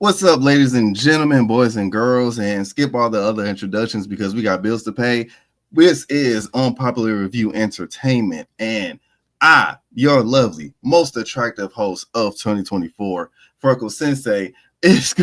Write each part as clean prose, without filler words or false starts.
What's up, ladies and gentlemen, boys and girls, and skip all the other introductions because we got bills to pay. This is Unpopular Review Entertainment, and I, your lovely, most attractive host of 2024, Freckle Sensei, is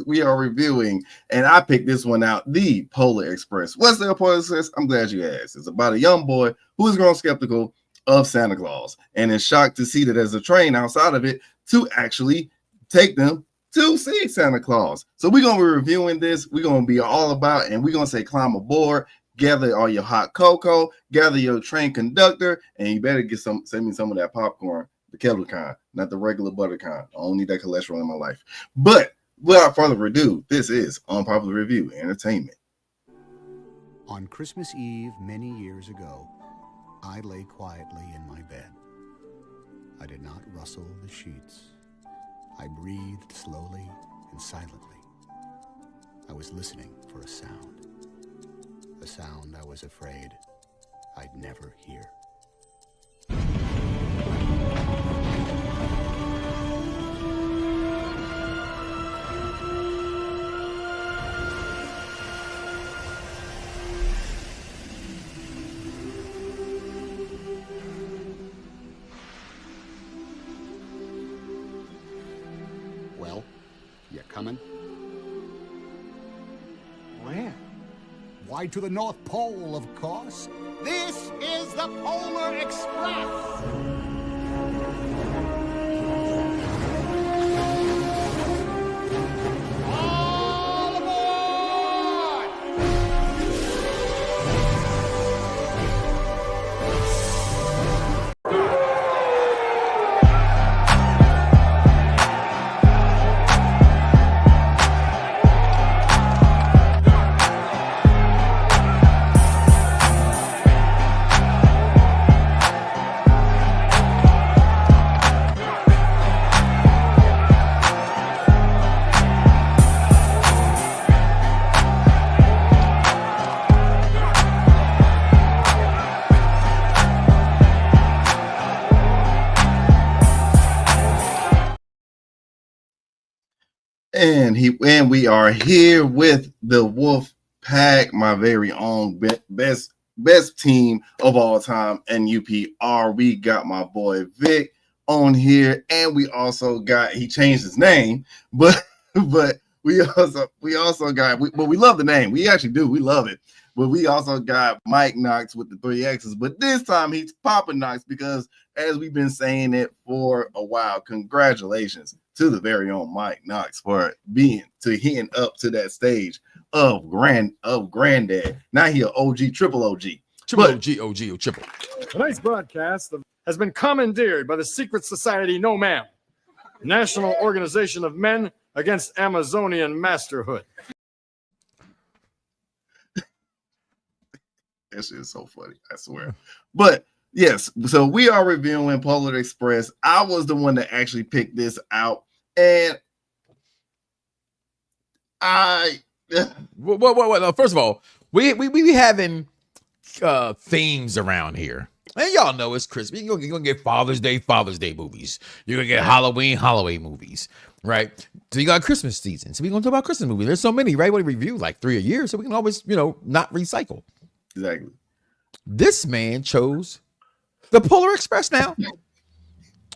we are reviewing, and I picked this one out, the Polar Express. What's the Polar Express? I'm glad you asked. It's about a young boy who is grown skeptical of Santa Claus and is shocked to see that there's a train outside of it to actually take them to see Santa Claus. So we're going to be reviewing this. We're going to be all about, and we're going to say climb aboard, gather all your hot cocoa, gather your train conductor, and you better send me some of that popcorn, the kettle kind, not the regular butter kind. I don't need that cholesterol in my life. But without further ado, this is Unpopular Review Entertainment. On Christmas Eve many years ago, I lay quietly in my bed. I did not rustle the sheets. I breathed slowly and silently. I was listening for a sound I was afraid I'd never hear. Well, you coming? Where? Why, to the North Pole, of course. This is the Polar Express! All aboard! And we are here with the Wolf Pack, my very own best team of all time, and UPR. We got my boy Vic on here, and we also got, he changed his name, but we also got, but we love the name. We actually do. We love it. But we also got Mike Knox with the 3 X's. But this time he's Papa Knox because, as we've been saying it for a while, congratulations to the very own Mike Knox for hitting up to that stage of granddad. Now he an OG, triple OG. OG, triple. Tonight's broadcast has been commandeered by the secret society No Ma'am, National Organization of Men Against Amazonian Masterhood. That shit is so funny, I swear. But yes, so we are reviewing Polar Express. I was the one that actually picked this out, and Well, first of all, we having themes around here. And y'all know it's Christmas. You're gonna get Father's Day movies. You're gonna get Halloween movies, right? So you got Christmas season. So we're gonna talk about Christmas movies. There's so many, right? We review like 3 a year, so we can always, not recycle. Exactly. This man chose the Polar Express now.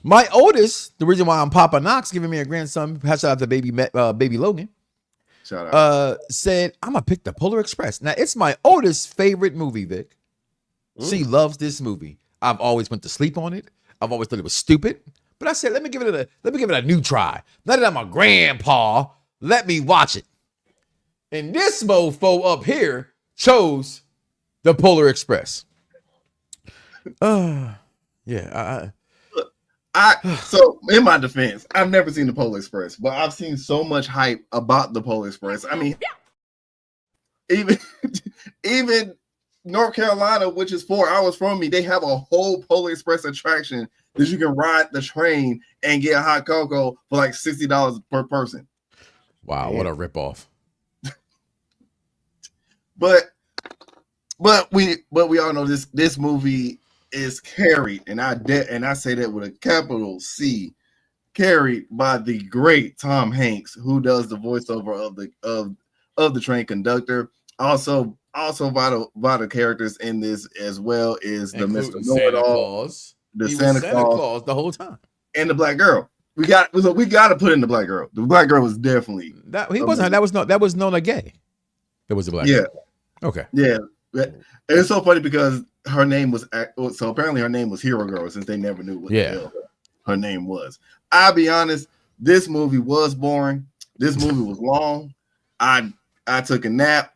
My oldest, the reason why I'm Papa Knox, giving me a grandson, shout out to baby Logan. Shout out. Said, I'm going to pick the Polar Express. Now, it's my oldest favorite movie, Vic. She loves this movie. I've always went to sleep on it. I've always thought it was stupid. But I said, let me give it a new try. Now that I'm a grandpa, let me watch it. And this mofo up here chose the Polar Express. Yeah. So in my defense, I've never seen the Polar Express, but I've seen so much hype about the Polar Express. I mean, even North Carolina, which is 4 hours from me, they have a whole Polar Express attraction that you can ride the train and get hot cocoa for like $60 per person. Wow, what a ripoff. But we all know this movie is carried, and I say that with a capital C, carried by the great Tom Hanks, who does the voiceover of the train conductor. Also vital characters in this as well is the Mr. Including Santa Know-It-All, Claus. the He Santa was Santa Claus, Claus the whole time. and the black girl. We got to put in the black girl. The black girl was definitely That was known a gay. It was a black girl. Okay. Yeah. And it's so funny because her name was so apparently her name was Hero Girl since they never knew what the hell her name was. I'll be honest, this movie was boring. This movie was long. I took a nap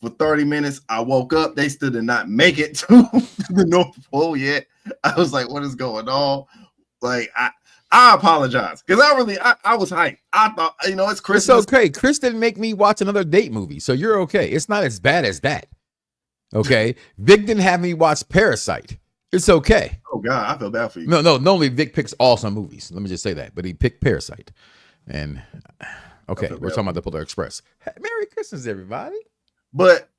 for 30 minutes. I woke up. They still did not make it to the North Pole yet. I was like, what is going on? Like, I apologize because I was hyped. I thought, it's Christmas. It's okay. Chris didn't make me watch another date movie, so you're okay. It's not as bad as that. Okay. Vic didn't have me watch Parasite. It's okay. Oh God, I feel bad for you. No. Normally Vic picks awesome movies. Let me just say that, but he picked Parasite. And okay, we're talking about the Polar Express. Merry Christmas, everybody. But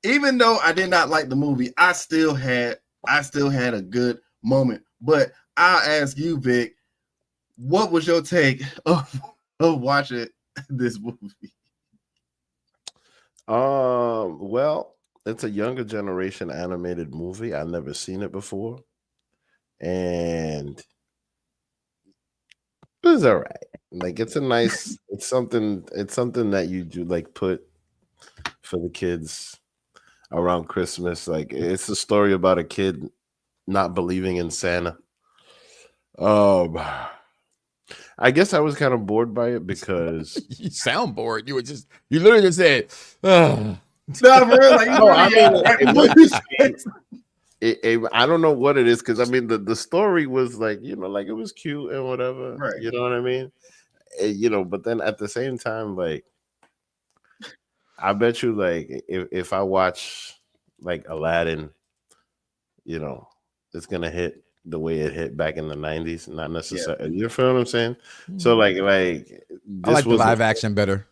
even though I did not like the movie, I still had a good moment. But I'll ask you, Vic, what was your take of watching this movie? Well, it's a younger generation animated movie. I've never seen it before, and it was all right. Like it's something that you do like put for the kids around Christmas. Like it's a story about a kid not believing in Santa. I guess I was kind of bored by it because you sound bored. You literally just said, No, for real, like, I don't know what it is because I mean the story was like like it was cute and whatever, right? You know what I mean? But then at the same time, like I bet you, like if I watch like Aladdin, it's gonna hit the way it hit back in the 90s, not necessarily. You feel what I'm saying? So like I like the live action better.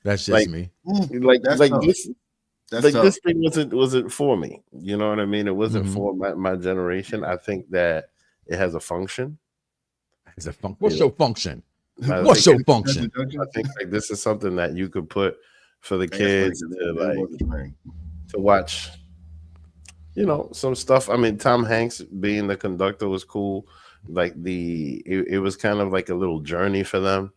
That's just me. This thing wasn't for me. You know what I mean? It wasn't for my generation. I think that it has a function. What's your function? What's your function? I think like this is something that you could put for the kids to watch. Some stuff. I mean, Tom Hanks being the conductor was cool. Like it was kind of like a little journey for them.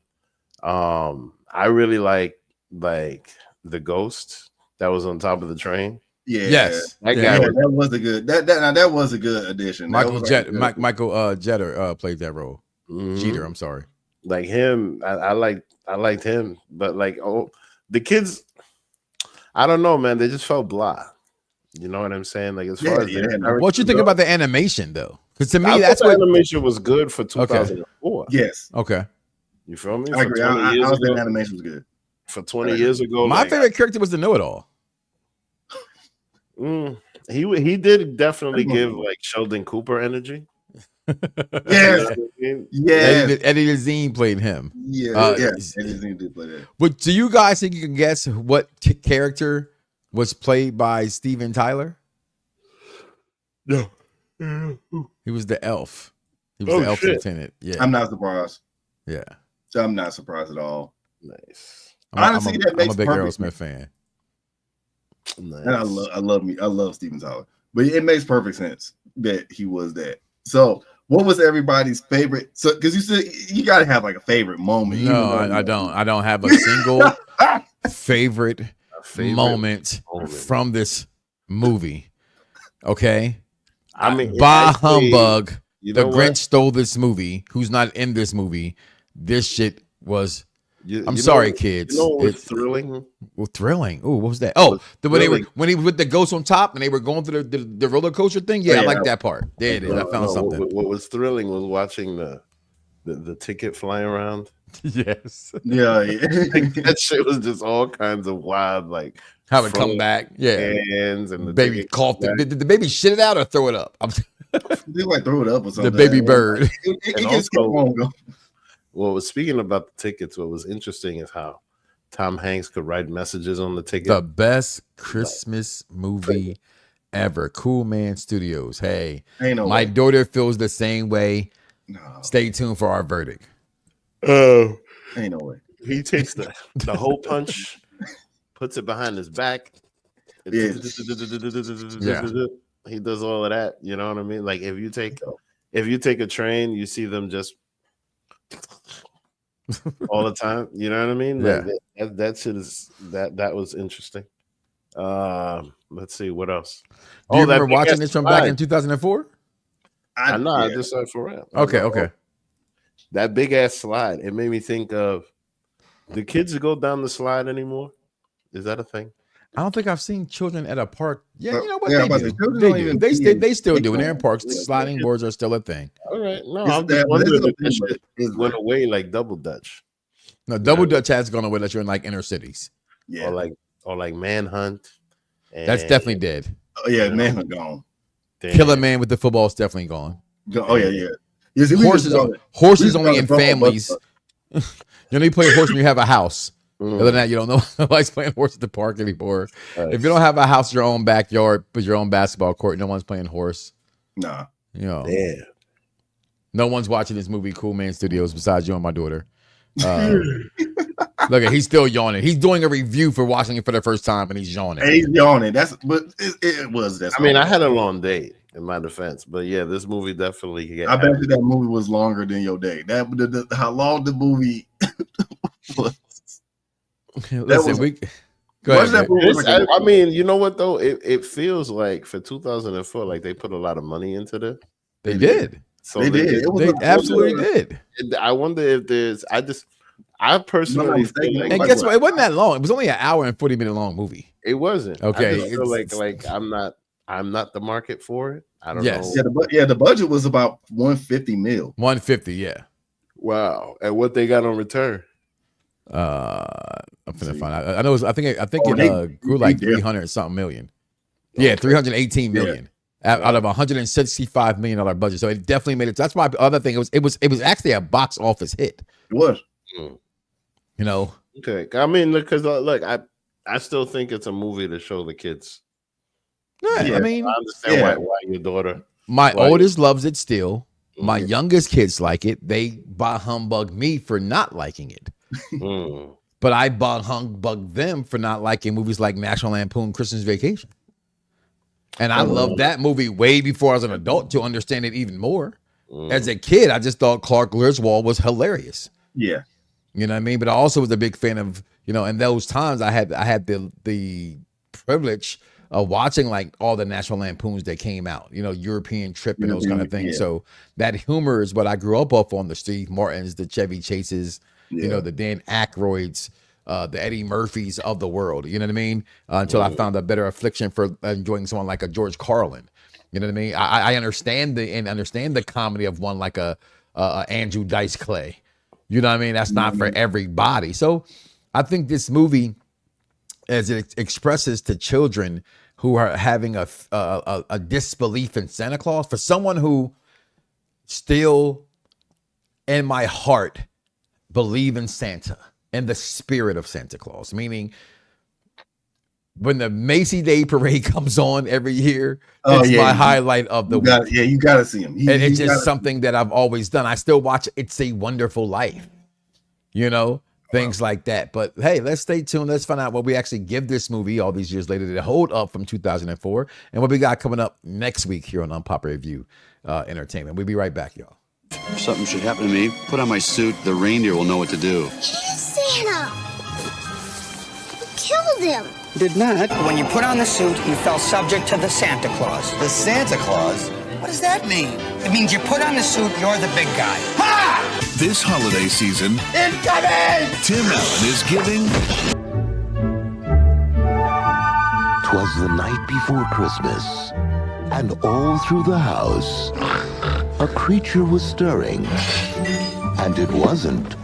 I really like the ghost that was on top of the train. Yeah, yes, that was a good that was a good addition. Michael Jeter played that role. Jeter, I'm sorry. Like him, I liked him, but like the kids, I don't know, man. They just felt blah. You know what I'm saying? Like as far as what you think about the animation though? Because to me, that's what animation was good for 2004. Okay. Yes. Okay. You feel me? I agree. I was thinking animation was good for 20 years ago. My favorite character was the Know-It-All. He did definitely give like Sheldon Cooper energy. Yes. Eddie Lazine played him. Yes. Eddie Lazine did play that. But do you guys think you can guess what character was played by Steven Tyler? No. He was the elf. He was the elf lieutenant. Yeah. I'm not surprised. Yeah. So I'm not surprised at all. Nice. Honestly, I'm a big Aerosmith fan. Nice. And I love Steven Tyler. But it makes perfect sense that he was that. So what was everybody's favorite? So because you said you gotta have like a favorite moment. No, I don't. I don't have a single favorite moment from this movie. Okay. I mean, bah humbug. The Grinch what? stole this movie. Who's not in this movie? This shit was. I'm sorry, kids. It's thrilling. Well, thrilling. Oh, what was that? Oh, when he was with the ghost on top and they were going through the roller coaster thing. Yeah, I like that part. There it is. I found something. What was thrilling was watching the ticket flying around. Yes. Yeah. That shit was just all kinds of wild, like how it come back. Yeah. Hands and the baby coughed it. Did the baby shit it out or throw it up? They like throw it up or something. The baby bird. It gets long. Well, speaking about the tickets, what was interesting is how Tom Hanks could write messages on the ticket. The best Christmas movie ever. Cool Man Studios. Hey, my daughter feels the same way. No. Stay tuned for our verdict. Ain't no way. He takes the hole punch, puts it behind his back. Yeah. He does all of that. You know what I mean? Like if you take a train, you see them just all the time. You know what I mean? Like that shit is that was interesting. Let's see what else. Do you remember watching this from back in 2004? I know. I just saw it for real. Okay. That big ass slide. It made me think of the kids go down the slide anymore. Is that a thing? I don't think I've seen children at a park. Yeah, you know what Yeah, they do. They still do. In their parks, sliding boards are still a thing. All right. No, I'm just wondering if that shit went away like Double Dutch. No, Double Dutch has gone away unless you're in like inner cities. Yeah. Or like Manhunt. That's definitely dead. Oh yeah, Manhunt gone. Damn. Killer Man with the football is definitely gone. Oh yeah. Horses only in families. You only play horse when you have a house. Other than that, you don't know nobody's playing horse at the park anymore. If you don't have a house, your own backyard, with your own basketball court, no one's playing horse. Nah. You know. Yeah. No one's watching this movie, Cool Man Studios, besides you and my daughter. Look, he's still yawning. He's doing a review for watching it for the first time, and he's yawning. He's yawning. I mean, I had a long day in my defense, but yeah, this movie definitely. I bet you that movie was longer than your day. How long the movie was. Listen, go ahead. I mean, you know what though? It feels like for 2004, like they put a lot of money into this. They did. So they did. They absolutely did. I wonder if there's. I personally feel like, and guess what? It wasn't that long. It was only an hour and 40-minute long movie. It wasn't. Okay. I just feel like I'm not the market for it. I don't know. Yeah, the budget was about 150 mil. 150, yeah. Wow. And what they got on return? I'm finna find out. I know. I think it grew like 300 something million. Yeah, 318 million out of a $165 million budget. So it definitely made it. That's why the other thing it was actually a box office hit. It was. You know. Okay. I mean, because look, I still think it's a movie to show the kids. Yeah, I mean, I understand why your daughter. My oldest loves it still. My youngest kids like it. They bah humbug me for not liking it. But I bah humbug them for not liking movies like National Lampoon Christmas Vacation. And I loved that movie way before I was an adult to understand it even more. As a kid, I just thought Clark Griswold was hilarious. Yeah. You know what I mean? But I also was a big fan of, in those times I had the privilege of watching like all the National Lampoons that came out, European Trip and those kind of things. Yeah. So that humor is what I grew up off on, the Steve Martins, the Chevy Chases, the Dan Aykroyds, the Eddie Murphys of the world. You know what I mean? Until I found a better affliction for enjoying someone like a George Carlin. You know what I mean? I understand the comedy of one like a Andrew Dice Clay. You know what I mean? That's not for everybody. So I think this movie, as it expresses to children who are having a disbelief in Santa Claus, for someone who still in my heart believe in Santa and the spirit of Santa Claus, meaning when the Macy Day Parade comes on every year, it's my highlight of the week. You got to see him. And it's just something that I've always done. I still watch It's a Wonderful Life, things like that. But hey, let's stay tuned. Let's find out what we actually give this movie all these years later to hold up from 2004 and what we got coming up next week here on Unpopular Review Entertainment. We'll be right back, y'all. If something should happen to me, put on my suit. The reindeer will know what to do. He is Santa. You killed him. Did not. When you put on the suit, you fell subject to the Santa Claus. The Santa Claus? What does that mean? It means you put on the suit, you're the big guy. Ha! This holiday season, incoming! Tim Allen is giving. 'Twas the night before Christmas, and all through the house, a creature was stirring, and it wasn't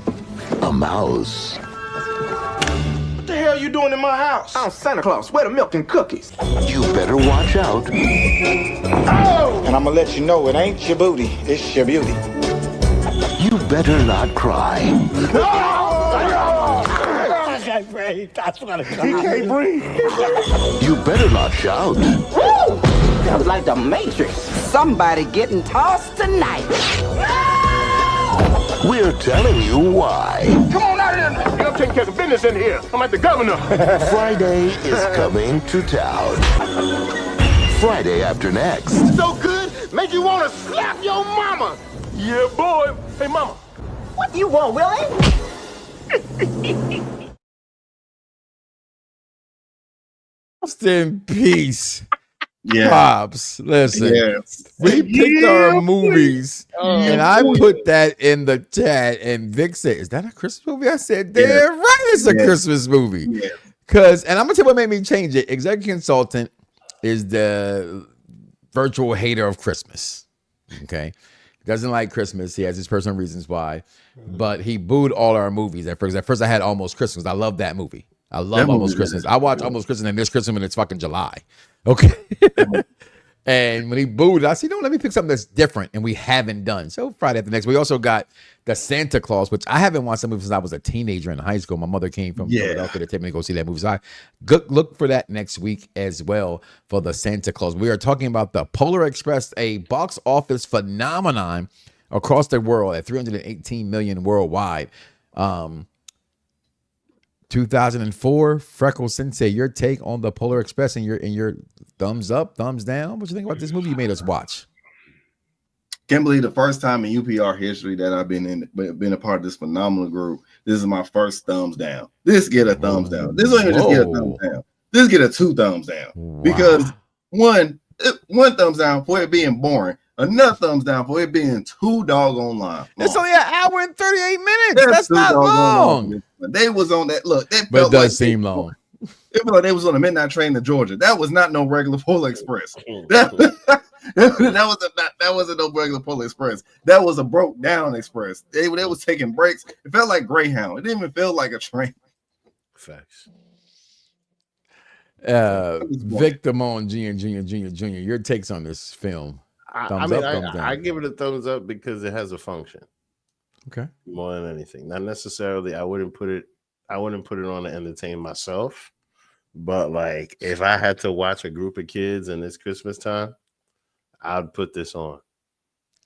a mouse. What the hell are you doing in my house? I'm Santa Claus. Where the milk and cookies? You better watch out. Oh! And I'm gonna let you know it ain't your booty, it's your beauty. You better not cry. I can't breathe. That's what he can't breathe. You better not shout. Woo! Sounds like the Matrix. Somebody getting tossed tonight. We're telling you why. Come on out of there. I'm taking care of business in here. I'm like the governor. Friday is coming to town. Friday after next. So good, make you want to slap your mama. Yeah, boy. Hey, mama. What do you want, Willie? Rest in peace. Yeah. Pops, listen. Yes. We picked our movies, and I put that in the chat, and Vic said, "Is that a Christmas movie?" I said, "Damn right, it's a Christmas movie." Yeah. Cause, and I'm gonna tell you what made me change it. Executive consultant is the virtual hater of Christmas. Okay, doesn't like Christmas. He has his personal reasons why, but he booed all our movies at first. At first, I had Almost Christmas. I love that movie. I love Almost Christmas. I watch Almost Christmas and this Christmas when it's fucking July. Okay. And when he booed, I said, "No, let me pick something that's different," and we haven't done. So Friday after next, we also got the Santa Claus, which I haven't watched that movie since I was a teenager in high school. My mother came from Philadelphia to take me to go see that movie. So I look for that next week as well for the Santa Claus. We are talking about the Polar Express, a box office phenomenon across the world at 318 million worldwide. 2004, Freckle Sensei, your take on the Polar Express and your thumbs up, thumbs down. What you think about this movie you made us watch? Can't believe the first time in UPR history that I've been a part of this phenomenal group. This is my first thumbs down. This get a thumbs down. This don't even just get a thumbs down. This get a 2 thumbs down because one thumbs down for it being boring. Another thumbs down for it being too doggone long. It's only an hour and 38 minutes. That's not long. They was on that. Look, that but it does seem long. It felt like they was on a midnight train to Georgia. That was not no regular Polar Express. That wasn't no regular Polar Express. That was a broke down express. They was taking breaks. It felt like Greyhound. It didn't even feel like a train. Facts. Victim on Junior. Your takes on this film? I give it a thumbs up because it has a function. Okay. More than anything. Not necessarily I wouldn't put it on to entertain myself. But like if I had to watch a group of kids in this Christmas time, I'd put this on.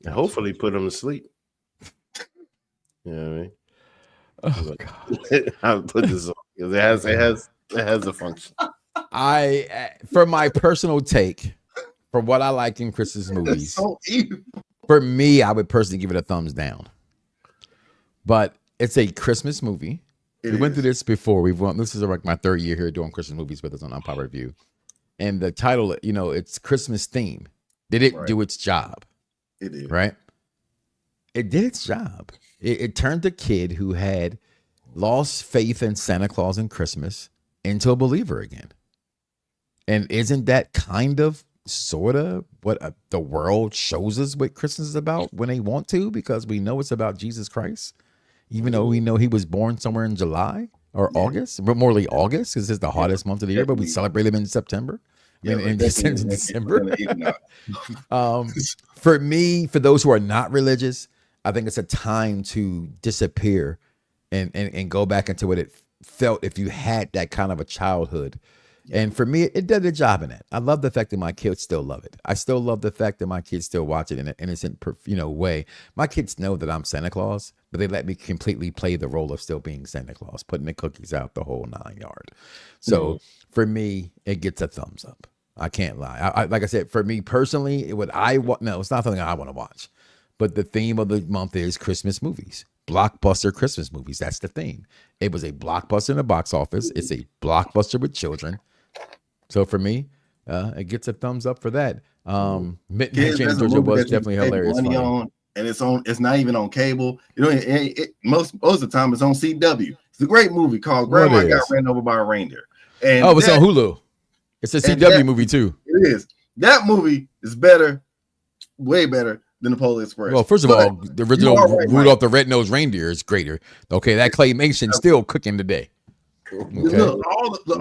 And hopefully put them to sleep. You know what I mean? Oh God. I would put this on because it has a function. For my personal take, for what I like in Christmas movies, for me, I would personally give it a thumbs down. But it's a Christmas movie. We went through this before. This is like my 3rd year here doing Christmas movies with us on Unpopular Review. And the title, it's Christmas theme. Did it do its job? It did. Right? It did its job. It turned a kid who had lost faith in Santa Claus and Christmas into a believer again. And isn't that kind of sort of what the world shows us what Christmas is about when they want to, because we know it's about Jesus Christ, even though we know he was born somewhere in July or August, but more like August because it's the hottest month of the year, but we celebrate him in September. In December. For me, for those who are not religious, I think it's a time to disappear and go back into what it felt if you had that kind of a childhood. And for me, it did a job in it. I love the fact that my kids still love it. I still love the fact that my kids still watch it in an innocent, way. My kids know that I'm Santa Claus, but they let me completely play the role of still being Santa Claus, putting the cookies out the whole 9 yard. So for me, it gets a thumbs up. I can't lie. I like I said, for me personally, it's not something I want to watch. But the theme of the month is Christmas movies. Blockbuster Christmas movies. That's the theme. It was a blockbuster in the box office. It's a blockbuster with children. So for me, it gets a thumbs up for that. Midnight Train to Georgia was definitely hilarious. And it's not even on cable. Most of the time it's on CW. It's a great movie called Grandma Got Ran Over by a Reindeer. And it's on Hulu. It's a CW movie too. It is. That movie is better, way better than the Polar Express. Well, first of all, the original Rudolph the Red-Nosed Reindeer is greater. Okay, that claymation still cooking today. Okay. Look,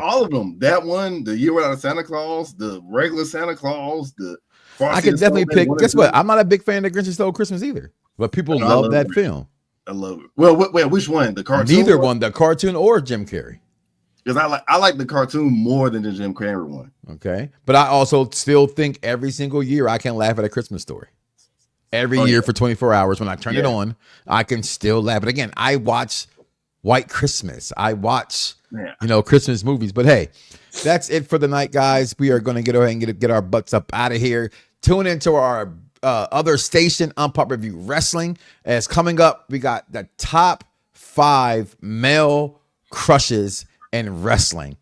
all of them. That one, the Year Without a Santa Claus, the regular Santa Claus, the I can definitely pick. Guess what? I'm not a big fan of Grinch Who Stole Christmas either, but people love that film. I love it. Well, which one? The cartoon? Neither one, the cartoon or Jim Carrey. Because I like the cartoon more than the Jim Carrey one. Okay, but I also still think every single year I can laugh at A Christmas Story. every year for 24 hours. When I turn it on, I can still laugh. But again, I watch White Christmas. I watch, Christmas movies. But hey, that's it for the night, guys. We are going to get ahead and get our butts up out of here. Tune into our other station, Unpop Review Wrestling. As coming up, we got the top 5 male crushes in wrestling.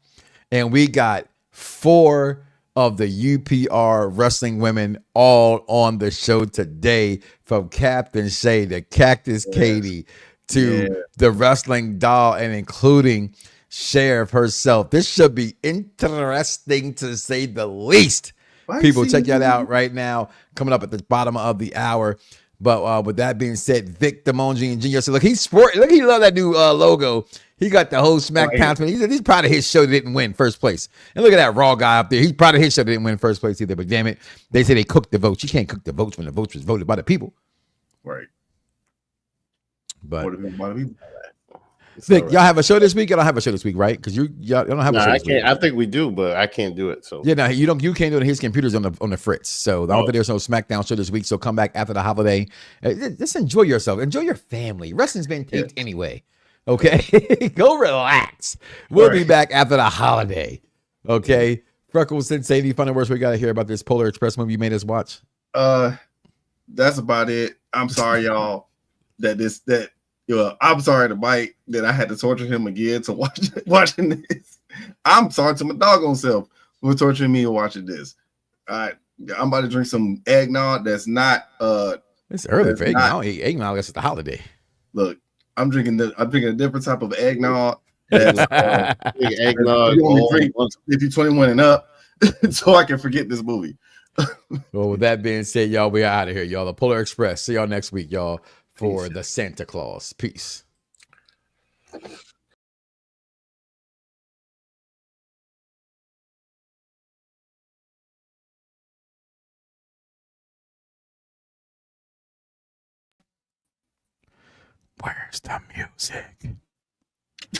And we got 4 of the UPR wrestling women all on the show today, from Captain Shay to Cactus Katie to the wrestling doll, and including Sheriff herself. This should be interesting to say the least. People, check that out right now, coming up at the bottom of the hour. But with that being said, Vic Damonji Jr. So look, he's sporting. Look, he love that new logo. He got the whole SmackDown. He's proud of his show that didn't win first place. And look at that Raw guy up there. He's proud of his show that didn't win first place either. But damn it, they say they cooked the votes. You can't cook the votes when the votes was voted by the people. Right. But Vic, y'all have a show this week? I don't have a show this week, right? Because y'all don't have a show this week. I think we do, but I can't do it. So yeah, no, you can't do it. His computer's on the fritz. So I don't think there's no SmackDown show this week. So come back after the holiday. Just enjoy yourself. Enjoy your family. Wrestling's been taped anyway. Okay, go relax. We'll be back after the holiday. Okay, Freckles Sensei, any final words we got to hear about this Polar Express movie you made us watch? That's about it. I'm sorry, y'all. I'm sorry to Mike that I had to torture him again to watching this. I'm sorry to my doggone self for torturing me and watching this. I'm about to drink some eggnog. That's not. It's early for eggnog. Eggnog is the holiday. Look, I'm drinking a different type of eggnog. That's eggnog. You only drink if you're 21 and up, so I can forget this movie. Well, with that being said, y'all, we are out of here, y'all. The Polar Express. See y'all next week, y'all, for the Santa Claus. Peace. Where's the music?